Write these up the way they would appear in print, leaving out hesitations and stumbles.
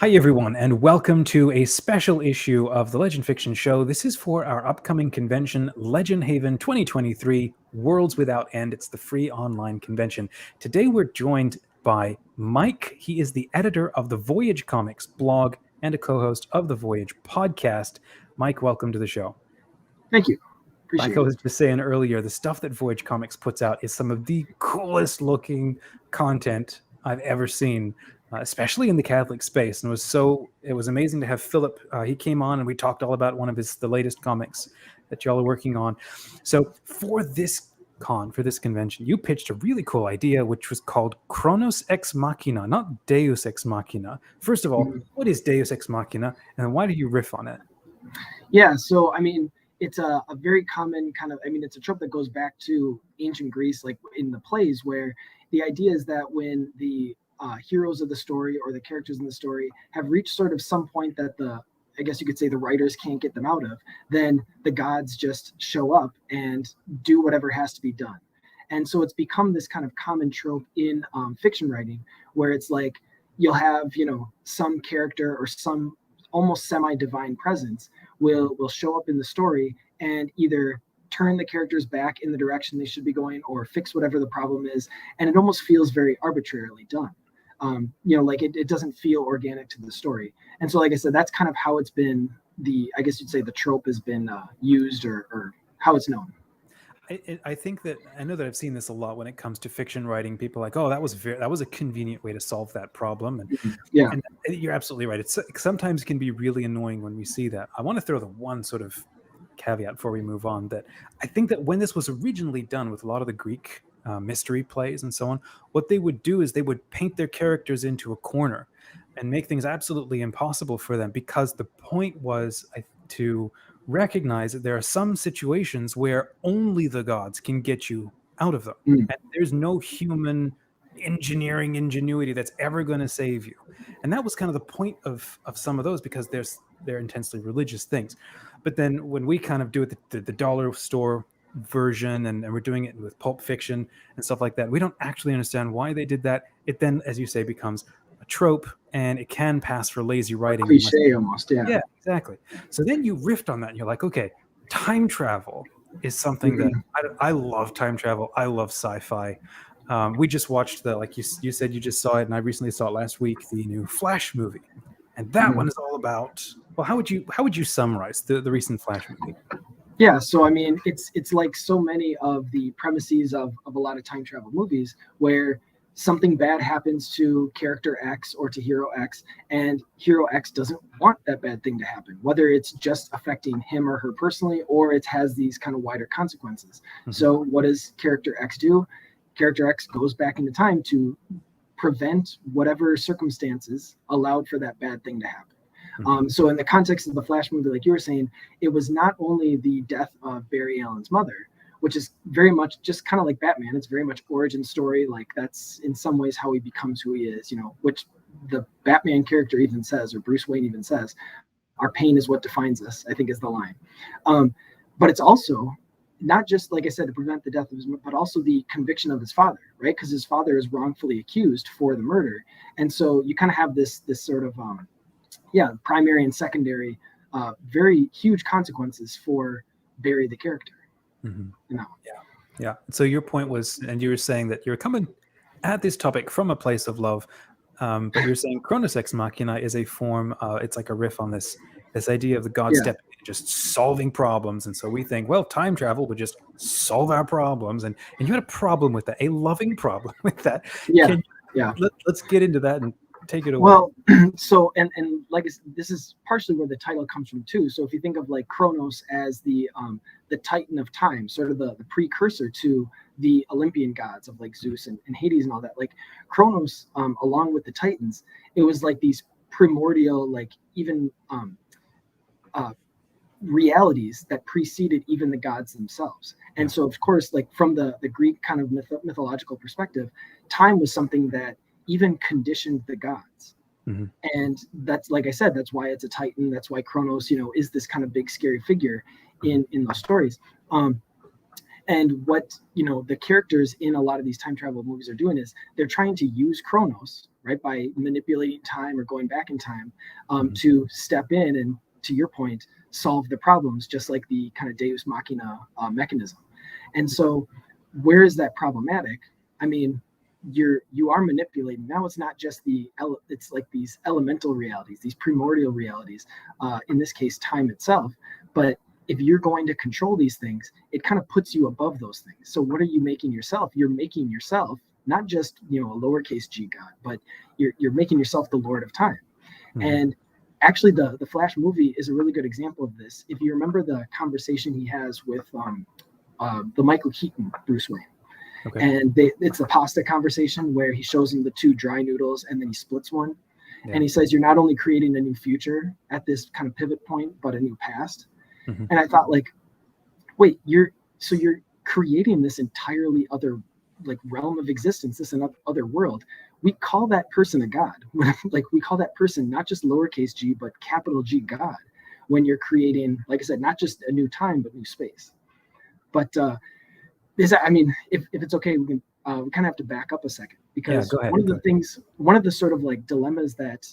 Hi, everyone, and welcome to a special issue of the Legend Fiction Show. This is for our upcoming convention, Legend Haven 2023 Worlds Without End. It's the free online convention. Today, we're joined by Mike. He is the editor of the Voyage Comics blog and a co host of the Voyage podcast. Mike, welcome to the show. Thank you. Appreciate like I was just saying earlier, the stuff that Voyage Comics puts out is some of the coolest looking content I've ever seen. Especially in the Catholic space, and it was amazing to have Philip. He came on and we talked all about one of the latest comics that y'all are working on. So for this convention, you pitched a really cool idea, which was called Chronos ex Machina, not Deus ex Machina. First of all, what is Deus ex Machina, and why do you riff on it? Yeah, so I mean, it's a very common kind of. I mean, it's a trope that goes back to ancient Greece, like in the plays, where the idea is that when the heroes of the story or the characters in the story have reached sort of some point that I guess you could say the writers can't get them out of, then the gods just show up and do whatever has to be done. And so it's become this kind of common trope in fiction writing, where it's like you'll have, some character or some almost semi-divine presence will show up in the story and either turn the characters back in the direction they should be going or fix whatever the problem is. And it almost feels very arbitrarily done. Like it doesn't feel organic to the story. And so, like I said, that's kind of how it's been, I guess you'd say the trope has been used or how it's known. I think that I know that I've seen this a lot when it comes to fiction writing. People are like, oh, that was a convenient way to solve that problem. And yeah, and you're absolutely right. It sometimes can be really annoying when we see that. I want to throw the one sort of caveat before we move on that I think that when this was originally done with a lot of the Greek mystery plays and so on, what they would do is they would paint their characters into a corner and make things absolutely impossible for them, because the point was to recognize that there are some situations where only the gods can get you out of them. And there's no human ingenuity that's ever going to save you. And that was kind of the point of some of those, because they're intensely religious things. But then when we kind of do it the dollar store version and we're doing it with pulp fiction and stuff like that, we don't actually understand why they did that. It then, as you say, becomes a trope, and it can pass for lazy writing. Cliche almost, yeah. Yeah, exactly. So then you riffed on that and you're like, okay, time travel is something that I love. Time travel, I love sci-fi. We just watched like you said, you just saw it, and I recently saw it last week, the new Flash movie, and that one is all about. Well, how would you summarize the recent Flash movie? Yeah, so I mean, it's like so many of the premises of a lot of time travel movies, where something bad happens to character X or to hero X, and hero X doesn't want that bad thing to happen, whether it's just affecting him or her personally, or it has these kind of wider consequences. So what does character X do? Character X goes back into time to prevent whatever circumstances allowed for that bad thing to happen. So in the context of the Flash movie, like you were saying, it was not only the death of Barry Allen's mother, which is very much just kind of like Batman. It's very much origin story. Like that's in some ways how he becomes who he is, which the Batman character even says, or Bruce Wayne even says, our pain is what defines us, I think is the line. But it's also not just, like I said, to prevent the death of his mother, but also the conviction of his father, right? Because his father is wrongfully accused for the murder. And so you kind of have this sort of, primary and secondary, very huge consequences for Barry the character. Yeah. So your point was, and you were saying that you're coming at this topic from a place of love, but you're saying Chronos ex Machina is a form. It's like a riff on this idea of the god stepping in and just solving problems. And so we think, well, time travel would just solve our problems, and you had a problem with that, a loving problem with that. Let's get into that and take it away. Well, so and like this is partially where the title comes from too. So if you think of like Chronos as the Titan of time, sort of the precursor to the Olympian gods of like Zeus and Hades and all that, like Chronos, along with the Titans, it was like these primordial, like even realities that preceded even the gods themselves. And so of course, like from the Greek kind of mythological perspective, time was something that even conditioned the gods. And that's, like I said, that's why it's a Titan. That's why Chronos, is this kind of big scary figure in those stories. And what, the characters in a lot of these time travel movies are doing is they're trying to use Chronos right? By manipulating time or going back in time to step in and, to your point, solve the problems, just like the kind of deus machina mechanism. And so where is that problematic? I mean, you are manipulating. Now it's not just it's like these elemental realities, these primordial realities, in this case, time itself. But if you're going to control these things, it kind of puts you above those things. So what are you making yourself? You're making yourself not just, a lowercase g god, but you're making yourself the Lord of Time. And actually, the Flash movie is a really good example of this. If you remember the conversation he has with the Michael Keaton Bruce Wayne. Okay. And it's a pasta conversation where he shows him the 2 dry noodles and then he splits one. Yeah. And he says, you're not only creating a new future at this kind of pivot point, but a new past. And I thought, like, wait, you're creating this entirely other like realm of existence, this other world. We call that person a god. Like, we call that person not just lowercase g, but capital G God, when you're creating, like I said, not just a new time, but new space. But if it's okay, we kind of have to back up a second, because one of the sort of like dilemmas that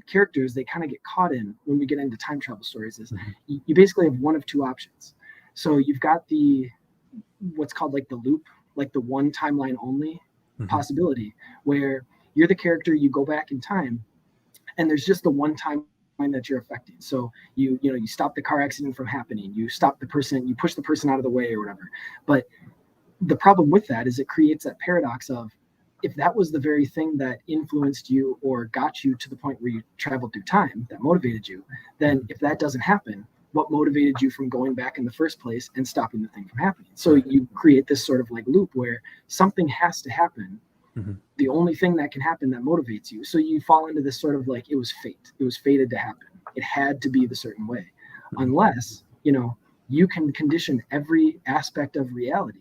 characters, they kind of get caught in when we get into time travel stories is you basically have one of 2 options. So you've got what's called like the loop, like the one timeline only possibility, where you're the character, you go back in time, and there's just the one timeline that you're affecting. So you stop the car accident from happening, you stop the person, you push the person out of the way or whatever. But the problem with that is it creates that paradox of, if that was the very thing that influenced you or got you to the point where you traveled through time, that motivated you, then if that doesn't happen, what motivated you from going back in the first place and stopping the thing from happening? So you create this sort of like loop where something has to happen. The only thing that can happen that motivates you. So you fall into this sort of like, it was fate. It was fated to happen. It had to be the certain way. Unless, you can condition every aspect of reality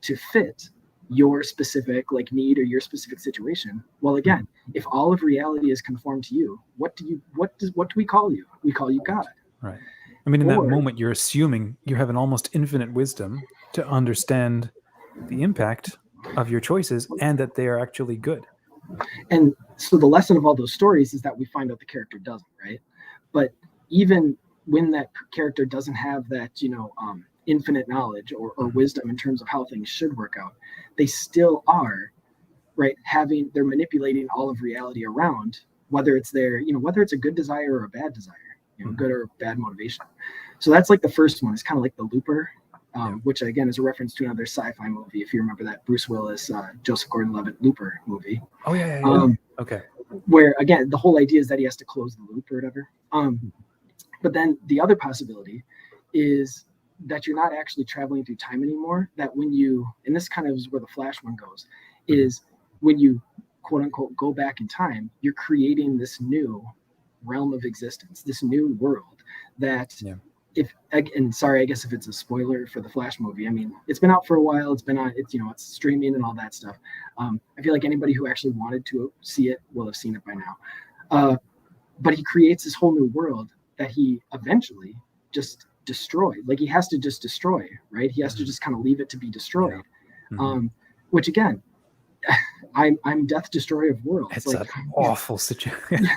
to fit your specific like need or your specific situation. Well, again, if all of reality is conformed to you, what do we call you? We call you God. Right. I mean, in that moment, you're assuming you have an almost infinite wisdom to understand the impact of your choices and that they are actually good. And so the lesson of all those stories is that we find out the character doesn't, right? But even when that character doesn't have that, infinite knowledge or wisdom in terms of how things should work out, they still are, right, they're manipulating all of reality around, whether it's whether it's a good desire or a bad desire, good or bad motivation. So that's like the first one. It's kind of like the Looper, which again is a reference to another sci-fi movie. If you remember that Bruce Willis, Joseph Gordon-Levitt Looper movie. Oh yeah. Okay. Where again, the whole idea is that he has to close the loop or whatever. But then the other possibility is that you're not actually traveling through time anymore. That when and this kind of is where the Flash one goes, is when you quote unquote go back in time, you're creating this new realm of existence, this new world that I guess if it's a spoiler for the Flash movie, I mean, it's been out for a while, it's streaming and all that stuff. I feel like anybody who actually wanted to see it will have seen it by now. But he creates this whole new world that he eventually just destroyed. Like, he has to just destroy, right? He has to just kind of leave it to be destroyed. Which again, I'm death destroyer of worlds. It's like an awful situation.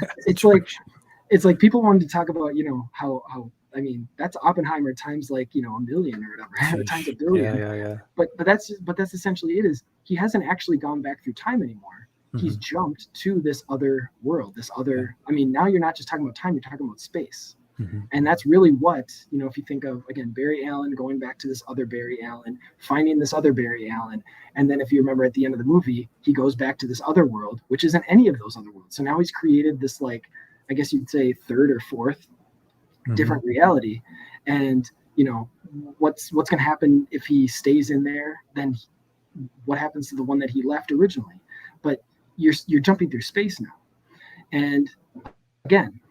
It's like people wanted to talk about, how I mean, that's Oppenheimer times like, a million or whatever, times a billion. Yeah. But that's essentially it. Is he hasn't actually gone back through time anymore. He's jumped to this other world, this other. I mean, now you're not just talking about time; you're talking about space. And that's really what, if you think of, again, Barry Allen going back to this other Barry Allen, finding this other Barry Allen. And then if you remember at the end of the movie, he goes back to this other world, which isn't any of those other worlds. So now he's created this, like, I guess you'd say third or fourth different reality. And, what's going to happen if he stays in there? Then what happens to the one that he left originally? But you're jumping through space now. And again,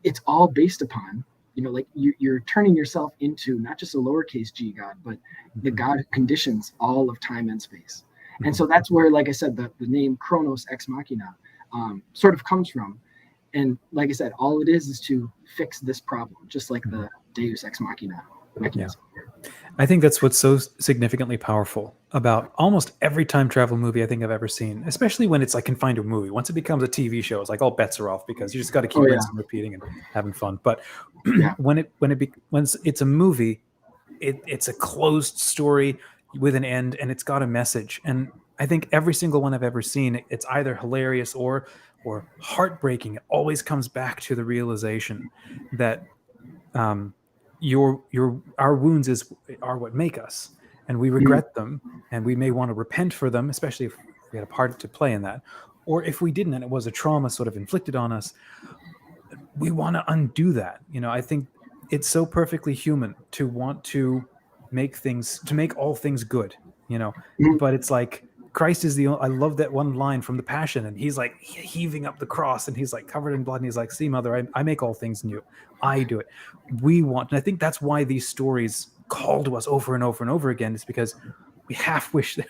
it's all based upon, like you're turning yourself into not just a lowercase g God, but the God who conditions all of time and space. And so that's where, like I said, the name Chronos ex Machina sort of comes from. And like I said, all it is to fix this problem, just like the deus ex Machina mechanism. I think that's what's so significantly powerful about almost every time travel movie I think I've ever seen, especially when it's like confined to a movie. Once it becomes a TV show, it's like all bets are off because you just got to keep Oh yeah, rinsing, repeating, and having fun. But yeah. when it's a movie, it's a closed story with an end, and it's got a message. And I think every single one I've ever seen, it's either hilarious or heartbreaking. It always comes back to the realization that um, your our wounds are what make us, and we Mm, regret them, and we may want to repent for them, especially if we had a part to play in that, or if we didn't and it was a trauma sort of inflicted on us, we want to undo that. I think it's so perfectly human to want to make all things good, mm. but it's like Christ is the only, I love that one line from the Passion, and he's like heaving up the cross, and he's like covered in blood, and he's like, see, mother, I make all things new. I do it. We want, and I think that's why these stories call to us over and over and over again, is because we half wish that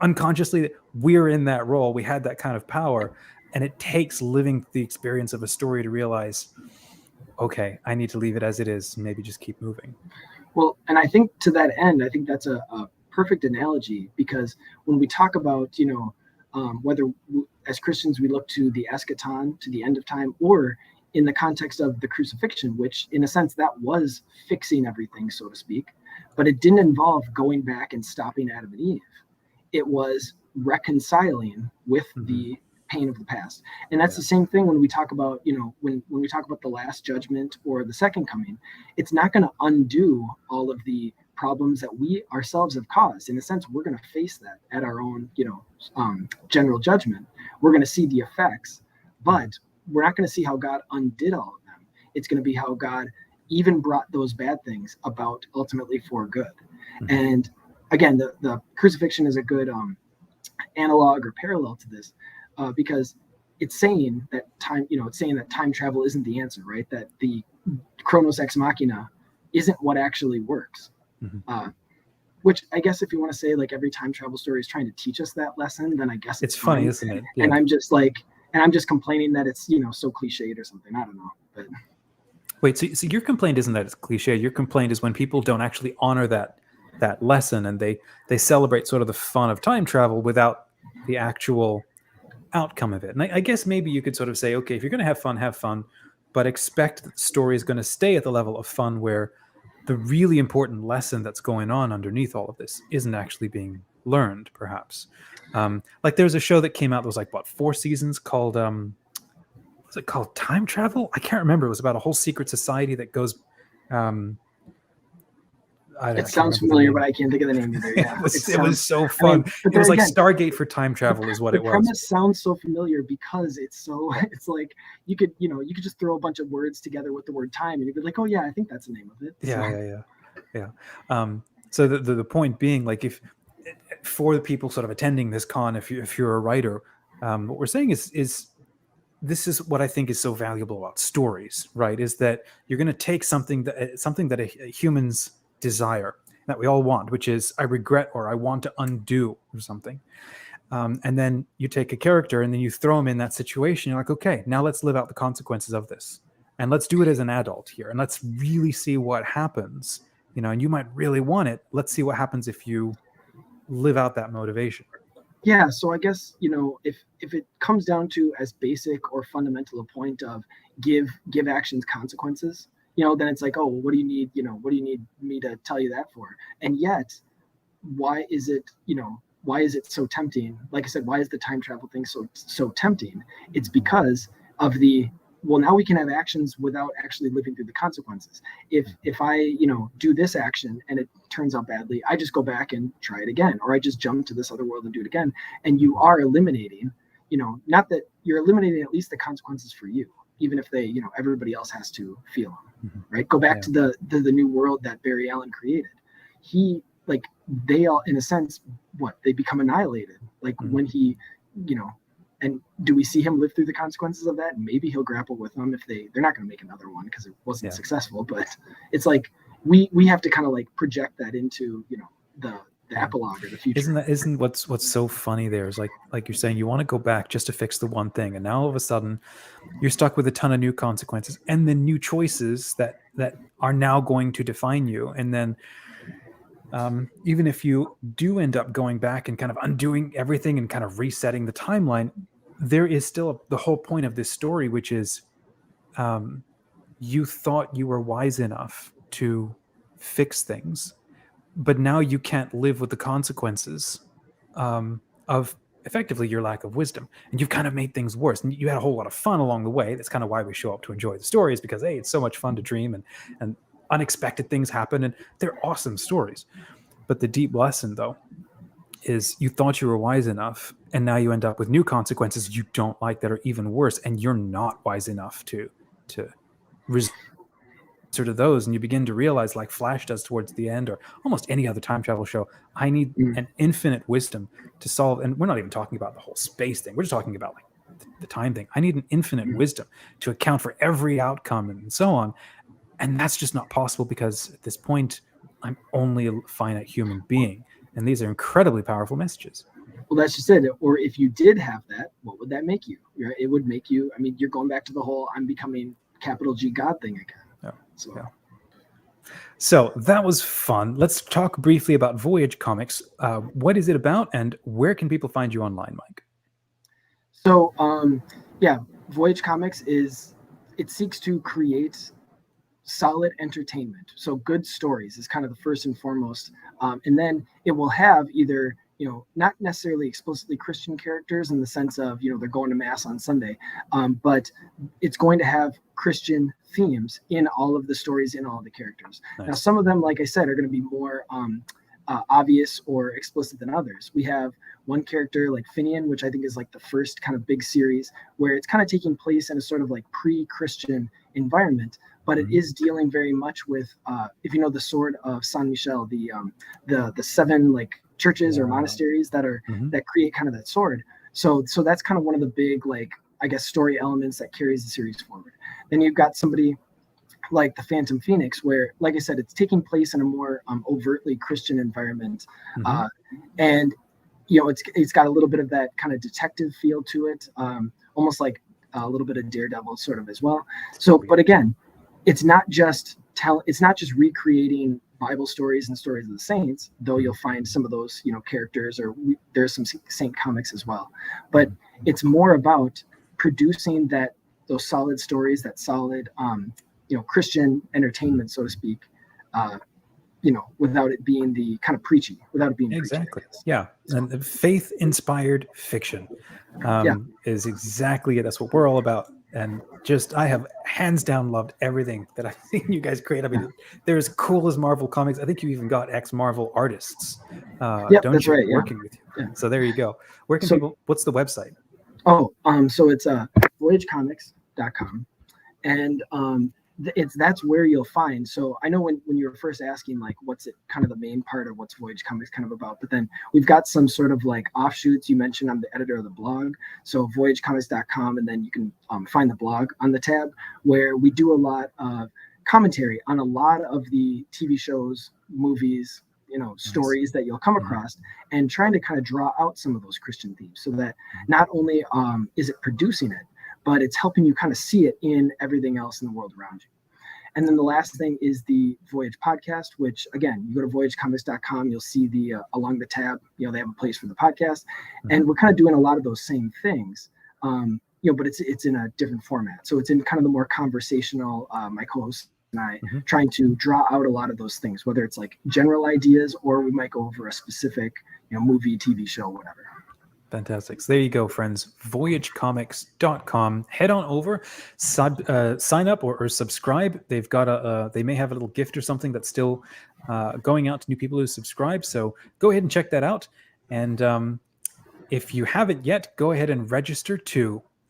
unconsciously that we're in that role, we had that kind of power. And it takes living the experience of a story to realize, okay, I need to leave it as it is, and maybe just keep moving. Well, and I think to that end, I think that's a perfect analogy, because when we talk about, whether as Christians we look to the eschaton, to the end of time, or in the context of the crucifixion, which in a sense that was fixing everything, so to speak, but it didn't involve going back and stopping Adam and Eve. It was reconciling with the pain of the past. And that's the same thing when we talk about, when we talk about the last judgment or the second coming. It's not going to undo all of the problems that we ourselves have caused. In a sense, we're going to face that at our own, general judgment. We're going to see the effects, but we're not going to see how God undid all of them. It's going to be how God even brought those bad things about ultimately for good. And again, the crucifixion is a good analog or parallel to this, because it's saying that time travel isn't the answer, right? That the Chronos ex Machina isn't what actually works. Which I guess if you want to say like every time travel story is trying to teach us that lesson, then I guess It's fine. funny, isn't it? Yeah. And I'm just complaining that it's so cliched or something. I don't know, but Wait, so your complaint isn't that it's cliche. Your complaint is when people don't actually honor that lesson, and they celebrate sort of the fun of time travel without the actual outcome of it. And I guess maybe you could sort of say, okay, if you're going to have fun, but expect that the story is going to stay at the level of fun where the really important lesson that's going on underneath all of this isn't actually being learned, perhaps. Like there's a show that came out that was like, what, 4 seasons, called was it called Time Travel? I can't remember. It was about a whole secret society that goes it sounds familiar, but I can't think of the name either. Yeah, it was so fun. It was like Stargate for time travel is what it was. The premise sounds so familiar because it's like you could just throw a bunch of words together with the word time, and you'd be like, oh yeah, I think that's the name of it. Yeah. So the point being, like, if for the people sort of attending this con, if you're a writer, what we're saying is this is what I think is so valuable about stories, right? Is that you're going to take something that humans desire, that we all want, which is I regret or I want to undo or something. And then you take a character and then you throw them in that situation. You're like, okay, now let's live out the consequences of this. And let's do it as an adult here. And let's really see what happens. And you might really want it. Let's see what happens if you live out that motivation. Yeah, so I guess if it comes down to as basic or fundamental a point of give actions consequences, then it's like, oh, what do you need me to tell you that for? And yet, why is it so tempting? Like I said, why is the time travel thing so tempting? It's because of now we can have actions without actually living through the consequences. If I do this action and it turns out badly, I just go back and try it again, or I just jump to this other world and do it again. And you are eliminating, not that you're eliminating at least the consequences for you, even if they everybody else has to feel them, right? Go back to the new world that Barry Allen created. They all, in a sense, they become annihilated. Like when he, and do we see him live through the consequences of that? Maybe he'll grapple with them if they're not going to make another one because it wasn't successful. But it's like we have to kind of like project that into the epilogue or the future. Isn't what's so funny there is like you're saying you want to go back just to fix the one thing, and now all of a sudden you're stuck with a ton of new consequences and then new choices that are now going to define you. And then even if you do end up going back and kind of undoing everything and kind of resetting the timeline, there is still the whole point of this story, which is you thought you were wise enough to fix things, but now you can't live with the consequences of effectively your lack of wisdom, and you've kind of made things worse. And you had a whole lot of fun along the way. That's kind of why we show up to enjoy the stories, because hey, it's so much fun to dream, and unexpected things happen, and they're awesome stories. But the deep lesson, though, is you thought you were wise enough, and now you end up with new consequences you don't like that are even worse, and you're not wise enough to resort to those. And you begin to realize, like Flash does towards the end, or almost any other time travel show, I need an infinite wisdom to solve. And we're not even talking about the whole space thing. We're just talking about like the time thing. I need an infinite wisdom to account for every outcome and so on. And that's just not possible, because at this point, I'm only a finite human being. And these are incredibly powerful messages. Well, that's just it. Or if you did have that, what would that make you? It would make you, I mean, you're going back to the whole I'm becoming capital G God thing again. So that was fun. Let's talk briefly about Voyage Comics. What is it about, and where can people find you online, Mike? So, Voyage Comics it seeks to create solid entertainment. So good stories is kind of the first and foremost. And then it will have either, not necessarily explicitly Christian characters in the sense of, they're going to mass on Sunday, but it's going to have Christian themes in all of the stories, in all of the characters. Nice. Now, some of them, like I said, are going to be more obvious or explicit than others. We have one character like Finian, which I think is like the first kind of big series where it's kind of taking place in a sort of like pre-Christian environment, but it is dealing very much with, if you know the Sword of Saint Michel, the seven like churches or monasteries that are that create kind of that sword. So that's kind of one of the big, like, I guess, story elements that carries the series forward. Then you've got somebody like the Phantom Phoenix, where, like I said, it's taking place in a more overtly Christian environment, and it's got a little bit of that kind of detective feel to it, almost like a little bit of Daredevil sort of as well. So, but again, it's not just recreating Bible stories and stories of the saints, though you'll find some of those characters, or there's some saint comics as well. But it's more about producing those solid stories, that solid Christian entertainment, so to speak, without it being the kind of preachy, without it being exactly preachy, yeah. And faith inspired fiction is exactly it. That's what we're all about. And just, I have hands down loved everything that I've seen you guys create. I mean, they're as cool as Marvel Comics. I think you even got ex-Marvel artists, don't you, working with you. So there you go. Where can people, what's the website? So it's voyagecomics.com, and that's where you'll find. So I know when you were first asking, like, what's it kind of the main part of what's Voyage Comics kind of about, but then we've got some sort of like offshoots. You mentioned I'm the editor of the blog, so voyagecomics.com, and then you can find the blog on the tab, where we do a lot of commentary on a lot of the TV shows, movies, stories that you'll come across, and trying to kind of draw out some of those Christian themes, so that not only is it producing it, but it's helping you kind of see it in everything else in the world around you. And then the last thing is the Voyage podcast, which, again, you go to voyagecomics.com, you'll see along the tab, they have a place for the podcast. And we're kind of doing a lot of those same things, but it's in a different format. So it's in kind of the more conversational, my co-host and I trying to draw out a lot of those things, whether it's like general ideas, or we might go over a specific, movie, TV show, whatever. Fantastic. So there you go, friends. Voyagecomics.com. Head on over, sign up or subscribe. They've got they may have a little gift or something that's still going out to new people who subscribe. So go ahead and check that out. And if you haven't yet, go ahead and register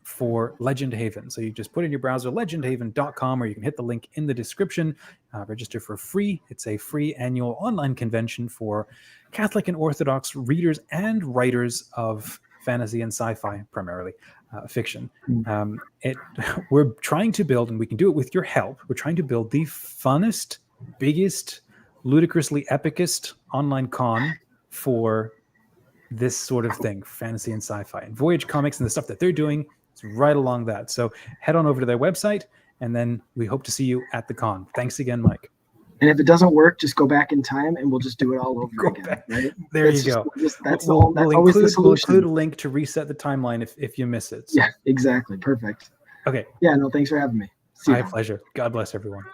for Legend Haven. So you just put in your browser legendhaven.com, or you can hit the link in the description. Register for free. It's a free annual online convention for Catholic and Orthodox readers and writers of fantasy and sci-fi, primarily fiction. We're trying to build, and we can do it with your help, we're trying to build the funnest, biggest, ludicrously epicest online con for this sort of thing, fantasy and sci-fi. And Voyage Comics and the stuff that they're doing is right along that. So head on over to their website, and then we hope to see you at the con. Thanks again, Mike. And if it doesn't work, just go back in time and we'll just do it all over Go again. back. Right? There you go. That's We'll always the include solution. a link to reset the timeline if you miss it. So. Yeah, exactly. Perfect. Okay. Yeah, no, thanks for having me. See you. My pleasure. God bless everyone.